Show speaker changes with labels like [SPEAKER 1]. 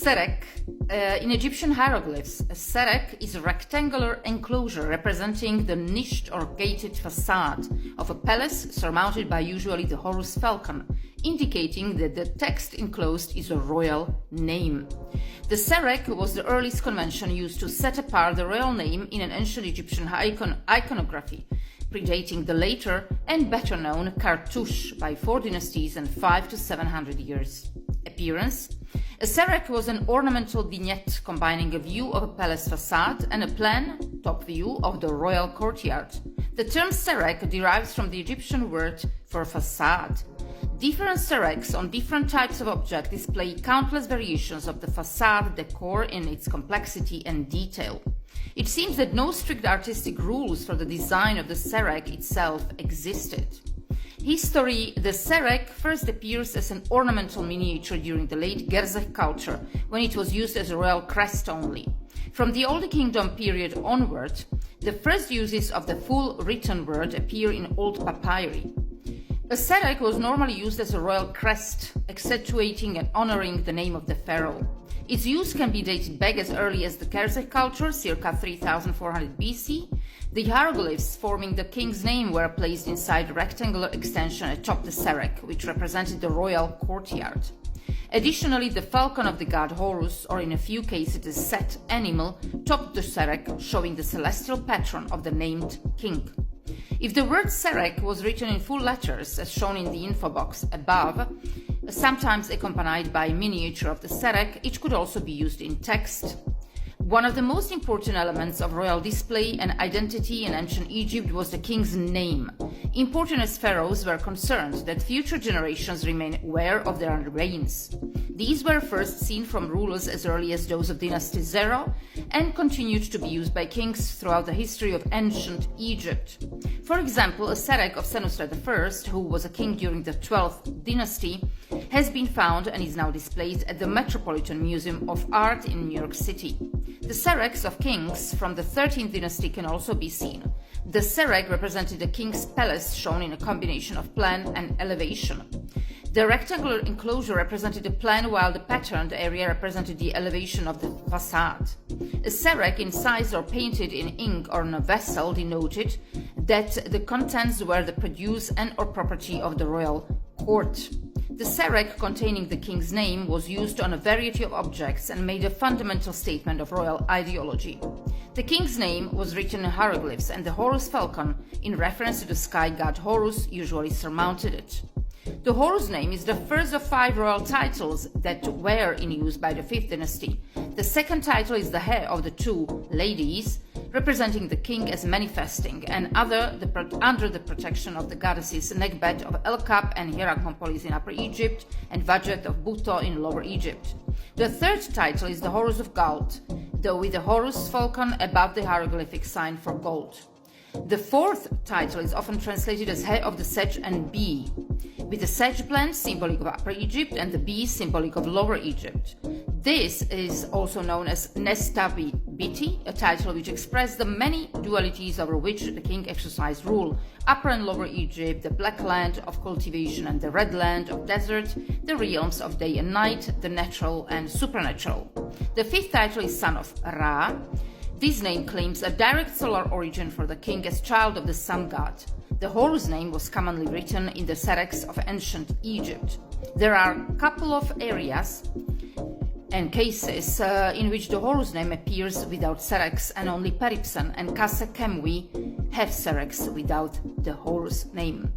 [SPEAKER 1] Serek. In Egyptian hieroglyphs, a serek is a rectangular enclosure representing the niched or gated facade of a palace surmounted by usually the Horus falcon, indicating that the text enclosed is a royal name. The serek was the earliest convention used to set apart the royal name in an ancient Egyptian iconography, predating the later and better known cartouche by 4 dynasties and 500 to 700 years. Appearance. A serek was an ornamental vignette combining a view of a palace facade and a plan, top view, of the royal courtyard. The term serek derives from the Egyptian word for facade. Different sereks on different types of objects display countless variations of the facade decor in its complexity and detail. It seems that no strict artistic rules for the design of the serek itself existed. History. The serek first appears as an ornamental miniature during the late Gerzeh culture, when it was used as a royal crest only. From the Old Kingdom period onward, the first uses of the full written word appear in old papyri. A serek was normally used as a royal crest, accentuating and honoring the name of the pharaoh. Its use can be dated back as early as the Gerzeh culture, circa 3400 BC. The hieroglyphs forming the king's name were placed inside a rectangular extension atop the serek, which represented the royal courtyard. Additionally, the falcon of the god Horus, or in a few cases a set animal, topped the serek, showing the celestial patron of the named king. If the word serek was written in full letters, as shown in the info box above, sometimes accompanied by a miniature of the serek, it could also be used in text. One of the most important elements of royal display and identity in ancient Egypt was the king's name. Important as pharaohs were concerned that future generations remain aware of their reigns. These were first seen from rulers as early as those of Dynasty Zero and continued to be used by kings throughout the history of ancient Egypt. For example, a serek of Senusret I, who was a king during the 12th dynasty, has been found and is now displayed at the Metropolitan Museum of Art in New York City. The sereks of kings from the 13th dynasty can also be seen. The serek represented the king's palace, shown in a combination of plan and elevation. The rectangular enclosure represented the plan, while the patterned area represented the elevation of the facade. A serek incised or painted in ink or on a vessel denoted that the contents were the produce and or property of the royal court. The serek containing the king's name was used on a variety of objects and made a fundamental statement of royal ideology. The king's name was written in hieroglyphs, and the Horus falcon, in reference to the sky god Horus, usually surmounted it. The Horus name is the first of 5 royal titles that were in use by the 5th dynasty. The second title is the head of the 2 ladies, representing the king as manifesting, and under the protection of the goddesses Nekbet of El-Kap and Hierakonpolis in Upper Egypt, and Wadjet of Buto in Lower Egypt. The third title is the Horus of Gold, though with the Horus falcon above the hieroglyphic sign for gold. The fourth title is often translated as head of the sedge and bee, with the sedge plant symbolic of Upper Egypt and the bee symbolic of Lower Egypt. This is also known as Nestabi Biti, a title which expressed the many dualities over which the king exercised rule: Upper and Lower Egypt, the black land of cultivation and the red land of desert, the realms of day and night, the natural and supernatural. The fifth title is Son of Ra. This name claims a direct solar origin for the king as child of the sun god. The Horus name was commonly written in the sereks of ancient Egypt. There are a couple of areas and cases in which the Horus name appears without sereks, and only Peripsen and Kase Kemwi have sereks without the Horus name.